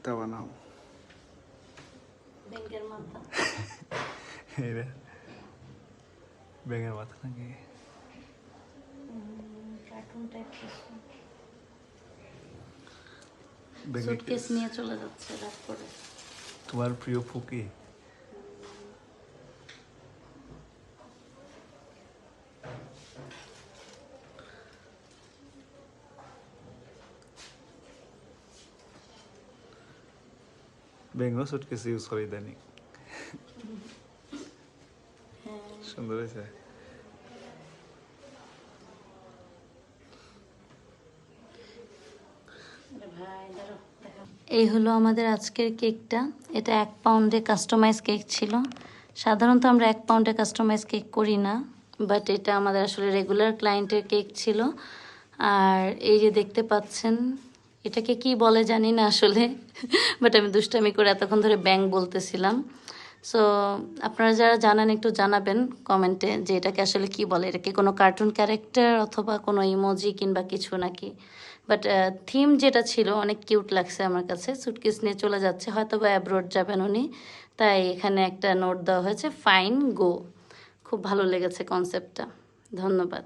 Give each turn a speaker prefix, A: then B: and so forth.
A: মাথা বানাও।
B: ব্যাঙের মাথা।
A: ব্যাঙের মাথা নাকি?
B: কার্টুন টাইপ কিছু।
A: ব্যাঙের
B: সুটকেস নিয়ে চলে যাচ্ছে রাত করে।
A: তোমার প্রিয় ফুকি? ব্যাঙও সুটকেস ইউজ করে ইদানিং। সুন্দর হয়েছে।
B: এই হলো আমাদের আজকের কেকটা। এটা 1 পাউন্ডে কাস্টমাইজ কেক ছিল। সাধারণত আমরা 1 পাউন্ডে কাস্টমাইজ কেক করি না, বাট এটা আমাদের আসলে রেগুলার ক্লায়েন্টের কেক ছিল। আর এই যে দেখতে পাচ্ছেন, এটাকে কি বলে জানি না আসলে, বাট আমি দুষ্টামি করে এতক্ষণ ধরে ব্যাঙ বলতেছিলাম। সো আপনারা যারা জানেন একটু জানাবেন কমেন্টে যে এটাকে আসলে কি বলে। এটা কি কোনো কার্টুন ক্যারেক্টার অথবা কোনো ইমোজি কিংবা কিছু নাকি? বাট থিম যেটা ছিল অনেক কিউট লাগছে আমার কাছে। সুটকেস নিয়ে চলে যাচ্ছে, হয়তো বা অ্যাব্রোড যাবেন উনি, তাই এখানে একটা নোট দেওয়া হয়েছে, ফাইন গো। খুব ভালো লেগেছে কনসেপ্টটা। ধন্যবাদ।